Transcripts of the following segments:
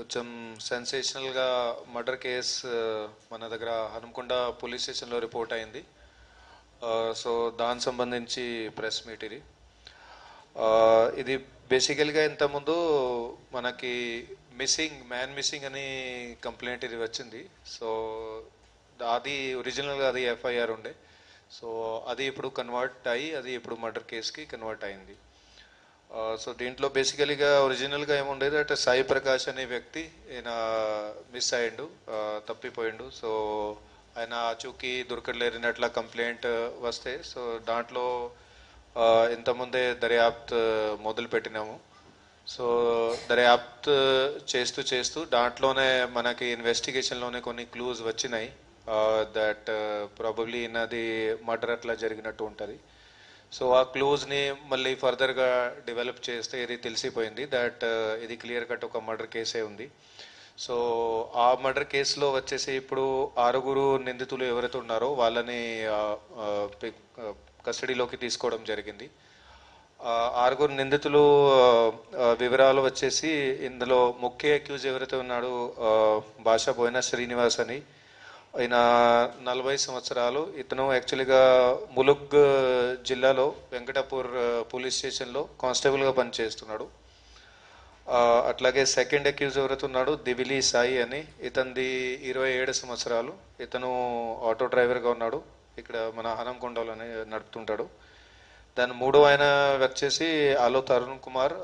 కొంచెం సెన్సేషనల్గా murder case మన దగ్గర హనుమకొండ పోలీస్ స్టేషన్లో రిపోర్ట్ అయింది. సో దానికి సంబంధించి ప్రెస్ మీట్ ఇది. ఇది బేసికల్గా ఇంతకుముందు మనకి మ్యాన్ మిస్సింగ్ అని కంప్లైంట్ ఇది వచ్చింది. సో అది ఒరిజినల్గా అది ఎఫ్ఐఆర్ ఉండే. సో అది ఇప్పుడు కన్వర్ట్ అయ్యి అది ఇప్పుడు మర్డర్ కేస్కి కన్వర్ట్ అయింది. సో దీంట్లో బేసికలీగా ఒరిజినల్గా ఏముండేది అంటే సాయి ప్రకాష్ అనే వ్యక్తి ఈయన మిస్ అయ్యిండు, తప్పిపోయిండు. సో ఆయన ఆచూకీ దొరకలేరినట్ల కంప్లైంట్ వస్తే సో దాంట్లో ఇంతకుముందే దర్యాప్తు మొదలు పెట్టినాము. సో దర్యాప్తు చేస్తూ చేస్తూ దాంట్లోనే మనకి ఇన్వెస్టిగేషన్లోనే కొన్ని క్లూస్ వచ్చినాయి దట్ ప్రాబబ్లీ ఇన్నది మర్డర్ అట్లా జరిగినట్టు ఉంటుంది. సో ఆ క్లూజ్ని మళ్ళీ ఫర్దర్గా డెవలప్ చేస్తే ఇది తెలిసిపోయింది దట్ ఇది క్లియర్ కట్ ఒక మర్డర్ కేసే ఉంది. సో ఆ మర్డర్ కేసులో వచ్చేసి ఇప్పుడు 6 నిందితులు ఎవరైతే ఉన్నారో వాళ్ళని కస్టడీలోకి తీసుకోవడం జరిగింది. 6 నిందితులు వివరాలు వచ్చేసి ఇందులో ముఖ్య అక్యూజ్ ఎవరైతే ఉన్నాడో భాషా బోయిన శ్రీనివాస్ అని, ఆయన 40 సంవత్సరాలు. ఇతను యాక్చువల్గా ములుగ్ జిల్లాలో వెంకటాపూర్ పోలీస్ స్టేషన్లో కానిస్టేబుల్గా పనిచేస్తున్నాడు. అట్లాగే సెకండ్ అక్యూజ్ ఎవరైతే ఉన్నాడు దివిలి సాయి అని, ఇతనిది 27 సంవత్సరాలు. ఇతను ఆటో డ్రైవర్గా ఉన్నాడు, ఇక్కడ మన హనంకొండలోనే నడుపుతుంటాడు. దాని మూడో ఆయన వచ్చేసి ఆలో తరుణ్ కుమార్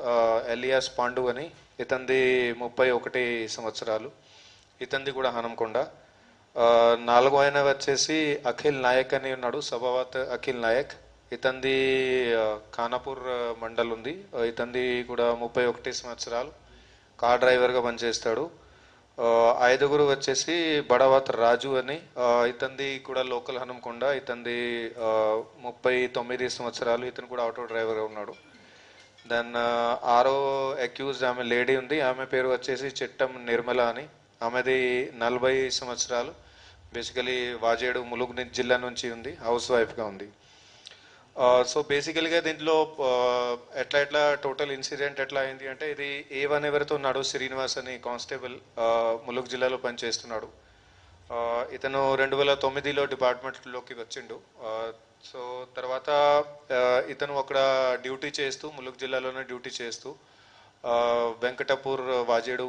ఎలియాస్ పాండు అని, ఇతనిది 31 సంవత్సరాలు. ఇతనిది కూడా హనంకొండ. 4వ ఆయన వచ్చేసి అఖిల్ నాయక్ అని ఉన్నాడు, సభావత్ అఖిల్ నాయక్. ఇతనిది ఖానాపూర్ మండల్ ఉంది. ఇతనిది కూడా 31 సంవత్సరాలు, కార్ డ్రైవర్గా పనిచేస్తాడు. 5గురు వచ్చేసి బడవత్ రాజు అని, ఇతనిది కూడా లోకల్ హనంకొండ. ఇతనిది 39 సంవత్సరాలు. ఇతను కూడా ఆటో డ్రైవర్గా ఉన్నాడు. దెన్ 6వ అక్యూజ్ ఆమె లేడీ ఉంది, ఆమె పేరు వచ్చేసి చిట్టం నిర్మల అని. ఆమెది 40 సంవత్సరాలు. బేసికలీ వాజేడు ములుగు జిల్లా నుంచి ఉంది, హౌస్ వైఫ్గా ఉంది. సో బేసికల్గా దీంట్లో ఎట్లా టోటల్ ఇన్సిడెంట్ ఎట్లా అయింది అంటే, ఇది A1 ఎవరితో ఉన్నాడు శ్రీనివాస్ అని కానిస్టేబుల్, ములుగు జిల్లాలో పనిచేస్తున్నాడు. ఇతను 2009లో డిపార్ట్మెంట్లోకి వచ్చిండు. సో తర్వాత ఇతను అక్కడ డ్యూటీ చేస్తూ ములుగు జిల్లాలోనే డ్యూటీ చేస్తూ వెంకటాపూర్ వాజేడు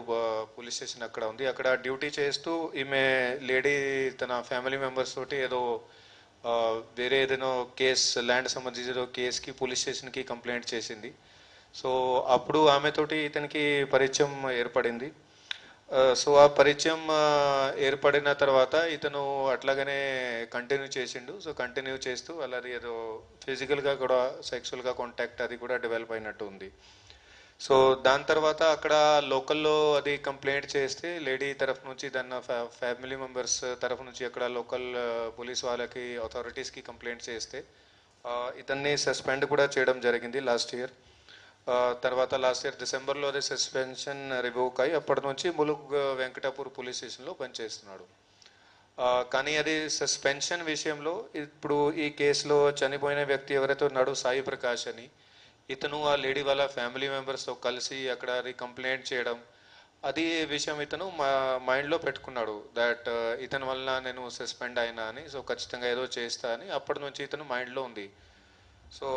పోలీస్ స్టేషన్ అక్కడ ఉంది, అక్కడ డ్యూటీ చేస్తూ ఈమె లేడీ తన ఫ్యామిలీ మెంబర్స్ తోటి ఏదో వేరే ఏదైనా కేసు ల్యాండ్ సంబంధించిన కేసుకి పోలీస్ స్టేషన్కి కంప్లైంట్ చేసింది. సో అప్పుడు ఆమెతోటి ఇతనికి పరిచయం ఏర్పడింది. సో ఆ పరిచయం ఏర్పడిన తర్వాత ఇతను అట్లాగనే కంటిన్యూ చేసిండు. సో కంటిన్యూ చేస్తూ అలాది ఏదో ఫిజికల్గా కూడా సెక్సువల్గా కాంటాక్ట్ అది కూడా డెవలప్ అయినట్టు ఉంది. సో దాని తర్వాత అక్కడ లోకల్లో అది కంప్లైంట్ చేస్తే లేడీ తరఫు నుంచి దాని ఫ్యామిలీ మెంబర్స్ తరఫు నుంచి అక్కడ లోకల్ పోలీస్ వాళ్ళకి అథారిటీస్కి కంప్లైంట్ చేస్తే ఇతన్ని సస్పెండ్ కూడా చేయడం జరిగింది లాస్ట్ ఇయర్. తర్వాత లాస్ట్ ఇయర్ డిసెంబర్లో అదే సస్పెన్షన్ రివోక్ అయ్యి అప్పటి నుంచి ములుగ్ వెంకటాపూర్ పోలీస్ స్టేషన్లో పనిచేస్తున్నాడు. కానీ అది సస్పెన్షన్ విషయంలో ఇప్పుడు ఈ కేసులో చనిపోయిన వ్యక్తి ఎవరైతే ఉన్నాడో సాయి ప్రకాష్ అని, ఇతను ఆ లేడీ వాళ్ళ ఫ్యామిలీ మెంబర్స్తో కలిసి అక్కడ అది కంప్లైంట్ చేయడం, అది విషయం ఇతను మైండ్లో పెట్టుకున్నాడు దట్ ఇతని వల్ల నేను సస్పెండ్ అయినా అని. సో ఖచ్చితంగా ఏదో చేస్తా అని అప్పటి నుంచి ఇతను మైండ్లో ఉంది. సో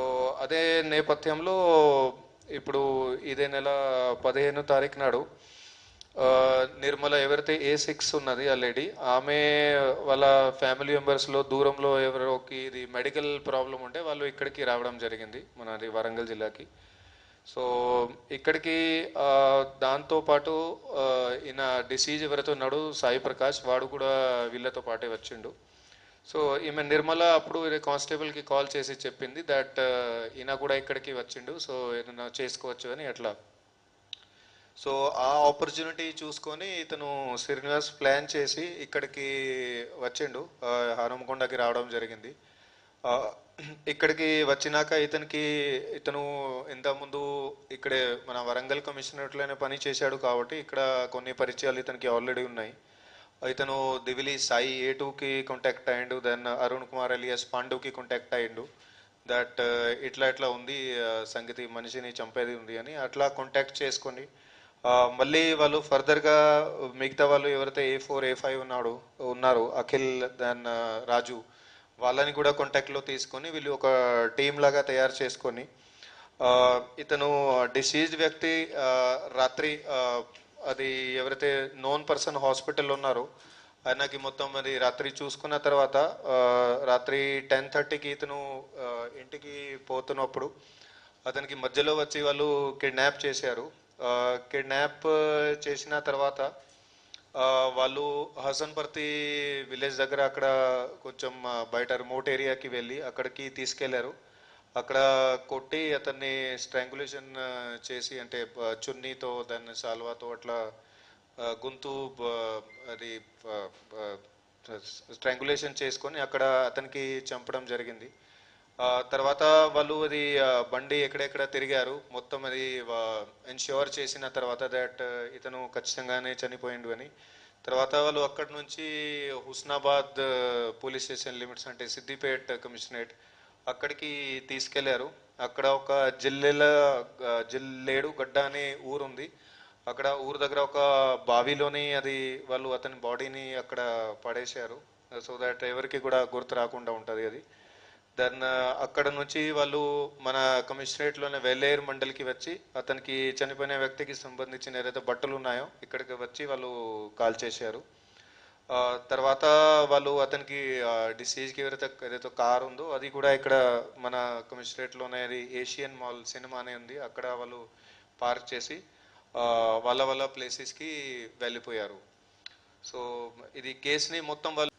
అదే నేపథ్యంలో ఇప్పుడు ఇదే నెల 15వ తారీఖు నాడు నిర్మల ఎవరైతే A6 ఉన్నది ఆ లేడీ, ఆమె వాళ్ళ ఫ్యామిలీ మెంబర్స్లో దూరంలో ఎవరోకి ఇది మెడికల్ ప్రాబ్లం ఉంటే వాళ్ళు ఇక్కడికి రావడం జరిగింది, మనది వరంగల్ జిల్లాకి. సో ఇక్కడికి దాంతోపాటు ఈయన డిసీజ్ ఎవరైతే ఉన్నాడు సాయి ప్రకాష్, వాడు కూడా వీళ్ళతో పాటే వచ్చిండు. సో ఈమె నిర్మల అప్పుడు కానిస్టేబుల్కి కాల్ చేసి చెప్పింది దట్ ఈయన కూడా ఇక్కడికి వచ్చిండు, సో ఏదైనా చేసుకోవచ్చు అని అట్లా. సో ఆ ఆపర్చునిటీ చూసుకొని ఇతను శ్రీనివాస్ ప్లాన్ చేసి ఇక్కడికి వచ్చిండు, హనుమకొండకి రావడం జరిగింది. ఇక్కడికి వచ్చినాక ఇతను ఇంతకుముందు ఇక్కడే మన వరంగల్ కమిషనరేట్లోనే పని చేశాడు కాబట్టి ఇక్కడ కొన్ని పరిచయాలు ఇతనికి ఆల్రెడీ ఉన్నాయి. ఇతను దివిలి సాయి A2కి కాంటాక్ట్ అయ్యిండు, దెన్ అరుణ్ కుమార్ ఎలియాస్ పాండుకి కాంటాక్ట్ అయ్యిండు దట్ ఇట్లా ఉంది సంగతి, మనిషిని చంపేది ఉంది అని అట్లా కాంటాక్ట్ చేసుకొని మళ్ళీ వాళ్ళు ఫర్దర్గా మిగతా వాళ్ళు ఎవరైతే A4 A5 ఉన్నారు అఖిల్ దెన్ రాజు, వాళ్ళని కూడా కాంటాక్ట్లో తీసుకొని వీళ్ళు ఒక టీం లాగా తయారు చేసుకొని ఇతను డిసీజ్డ్ వ్యక్తి రాత్రి అది ఎవరైతే నోన్ పర్సన్ హాస్పిటల్లో ఉన్నారో ఆయనకి మొత్తం అది రాత్రి చూసుకున్న తర్వాత రాత్రి 10:30కి ఇతను ఇంటికి పోతున్నప్పుడు అతనికి మధ్యలో వచ్చి వాళ్ళు కిడ్నాప్ చేశారు. కిడ్నాప్ చేసిన తర్వాత వాళ్ళు హసన్పర్తి విలేజ్ దగ్గర అక్కడ కొంచెం బయట రిమోట్ ఏరియాకి వెళ్ళి అక్కడికి తీసుకెళ్లారు. అక్కడ కొట్టి అతన్ని స్ట్రాంగులేషన్ చేసి, అంటే చున్నీతో దాన్ని సాల్వాతో అట్లా గొంతు అది స్ట్రాంగులేషన్ చేసుకొని అక్కడ అతనికి చంపడం జరిగింది. తర్వాత వాళ్ళు అది బండి ఎక్కడెక్కడ తిరిగారు మొత్తం అది ఎన్ష్యూర్ చేసిన తర్వాత దట్ ఇతను ఖచ్చితంగానే చనిపోయిండు అని. తర్వాత వాళ్ళు అక్కడి నుంచి హుస్నాబాద్ పోలీస్ స్టేషన్ లిమిట్స్, అంటే సిద్దిపేట్ కమిషనరేట్ అక్కడికి తీసుకెళ్లారు. అక్కడ ఒక జిల్లేడు గడ్డ అనే ఊరు ఉంది. అక్కడ ఊరు దగ్గర ఒక బావిలోని అది వాళ్ళు అతని బాడీని అక్కడ పడేశారు, సో దట్ ఎవరికి కూడా గుర్తు రాకుండా ఉంటుంది అది. దెన్ అక్కడ నుంచి వాళ్ళు మన కమిషనరేట్లోనే వెల్లేరు మండలికి వచ్చి అతనికి చనిపోయిన వ్యక్తికి సంబంధించిన ఏదైతే బట్టలు ఉన్నాయో ఇక్కడికి వచ్చి వాళ్ళు కాల్ చేశారు. తర్వాత వాళ్ళు అతనికి డిసీజ్కి ఏదైతే కార్ ఉందో అది కూడా ఇక్కడ మన కమిషనరేట్లోనే అది ఏషియన్ మాల్ సినిమా అనే ఉంది, అక్కడ వాళ్ళు పార్క్ చేసి వాళ్ళ ప్లేసెస్కి వెళ్ళిపోయారు. సో ఇది కేసుని మొత్తం వాళ్ళు